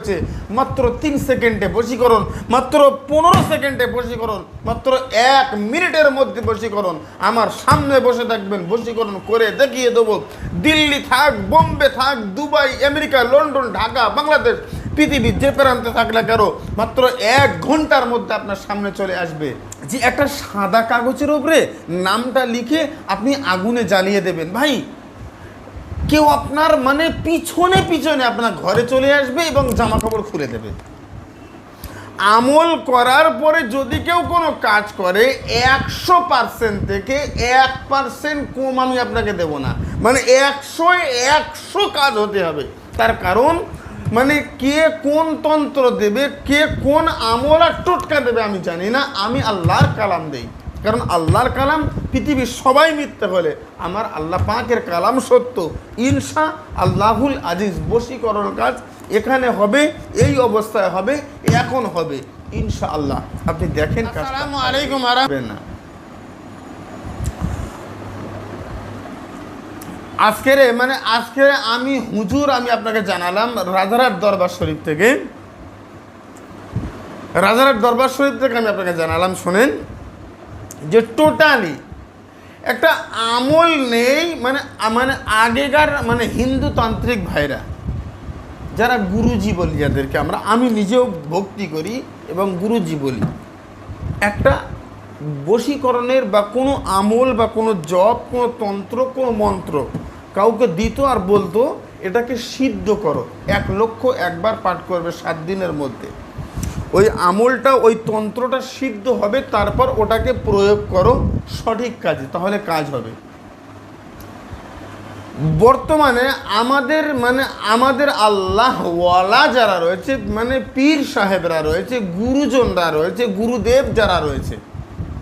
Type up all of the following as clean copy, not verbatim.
রয়েছে, মাত্র 3 সেকেন্ডে বশীকরণ, মাত্র 15 সেকেন্ডে বশীকরণ, মাত্র 1 মিনিটের মধ্যে বশীকরণ। আমার সামনে বসে থাকবেন, বশীকরণ করে দেখিয়ে দেবো। দিল্লি থাক, বোম্বে থাক, Dubai, America, London, Dhaka, Bangladesh, পৃথিবীর যে প্রান্তে থাকলে কারো মাত্র 1 ঘন্টার মধ্যে আপনার সামনে চলে আসবে। যে একটা সাদা কাগজের উপরে নামটা লিখে আপনি আগুনে জ্বালিয়ে দেবেন, ভাই কেউ আপনার মানে পিছনে পিছনে আপনার ঘরে চলে আসবে এবং জামা কাপড় খুলে দেবে। আমল করার পরে যদি কেউ কোনো কাজ করে 100% থেকে 1% কম আমি আপনাকে দেব না, মানে 100 কাজ হতে হবে। তার কারণ মানে কে কোন তন্ত্র দেবে, কে কোন আমল আর টোটকা দেবে আমি জানি না, আমি আল্লাহর কালাম দেই। কারণ আল্লাহর কালাম পৃথিবীর সবাই মিথ্যে হলে আমার আল্লাহ পাকের কালাম সত্য। ইনশা আল্লাহুল আজিজ বশীকরণ কাজ এখানে হবে, এই অবস্থায় হবে, এখন হবে ইনশাআল্লাহ। আপনি দেখেন। আসসালামু আলাইকুম। না আজকে আমি হুজুর আমি আপনাকে জানালাম রাজারহাট দরবার শরীফ থেকে, রাজারহাট দরবার শরীফ থেকে আমি আপনাকে জানালাম, শোনেন যে টোটালি একটা আমল নেই। মানে আগেকার মানে হিন্দু তান্ত্রিক ভাইরা যারা গুরুজি বলি, যাদেরকে আমি নিজেও ভক্তি করি এবং গুরুজি বলি, একটা বশীকরণের বা কোনো আমল বা কোনো জপ, কোনো তন্ত্র, কোনো মন্ত্র কাউকে দিত আর বলতো এটাকে সিদ্ধ করো, 1 লক্ষ একবার পাঠ করবে 7 দিনের মধ্যে। ওই আমলটা, ওই তন্ত্রটা সিদ্ধ হবে, তারপর ওটাকে প্রয়োগ করো সঠিক কাজে, তাহলে কাজ হবে। বর্তমানে আমাদের আল্লাহওয়ালা যারা রয়েছে, মানে পীর সাহেবরা রয়েছে, গুরুজনরা রয়েছে, গুরুদেব যারা রয়েছে,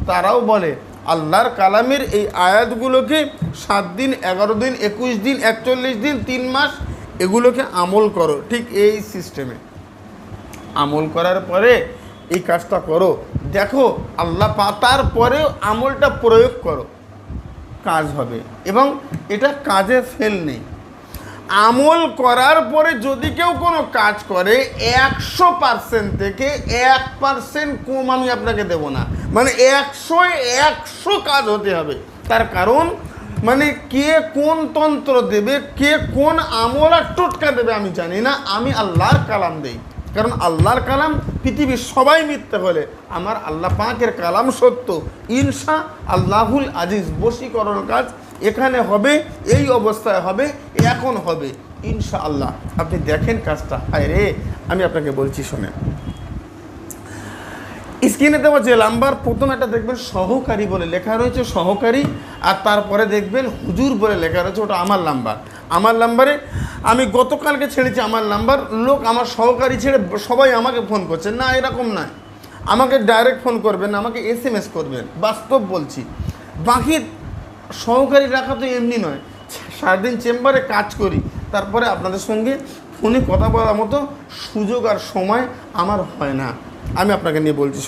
তারাও বলে আল্লাহর কালামের এই আয়াতগুলোকে 7 দিন, 11 দিন, 21 দিন, 41 দিন, 3 মাস এগুলোকে আমল করো। ঠিক এই সিস্টেমে আমল করার পরে এই কাজটা করো, দেখো আল্লাহ তারপরেও আমলটা প্রয়োগ করো, কাজ হবে। এবং এটা কাজে ফেল নেই। আমল করার পরে যদি কেউ কোনো কাজ করে 100% থেকে 1% কম আমি আপনাকে দেব না, মানে 100 কাজ হতে হবে। তার কারণ মানে কে কোন তন্ত্র দেবে, কে কোন আমল আর টোটকা দেবে আমি জানি না, আমি আল্লাহর কালাম দেই। কারণ আল্লাহর কালাম পৃথিবীর সবাই মিথ্যে হলে আমার আল্লাহ পাকের কালাম সত্য। ইনশা আল্লাহুল আজিজ বশীকরণ কাজ এখানে হবে, এই অবস্থায় হবে, এখন হবে ইনশাআল্লাহ। আপনি দেখেন কাজটা। হায় রে, আমি আপনাকে বলছি শোনেন, স্ক্রিনে দেওয়া যে নাম্বার, প্রথম একটা দেখবেন সহকারী বলে লেখা রয়েছে, সহকারী, আর তারপরে দেখবেন হুজুর বলে লেখা রয়েছে, ওটা আমার নাম্বার। আমার নাম্বারে আমি গতকালকে ছেড়েছি আমার নাম্বার, লোক আমার সহকারী ছেড়ে সবাই আমাকে ফোন করছে। না, এরকম নয়, আমাকে ডাইরেক্ট ফোন করবেন, আমাকে SMS করবেন, বাস্তব বলছি। বাকি সহকারী রাখা তো এমনি নয়, সারাদিন চেম্বারে কাজ করি, তারপরে আপনাদের সঙ্গে ফোনে কথা বলার মতো সুযোগ আর সময় আমার হয় না। আমি আপনাকে নিয়ে বলছি।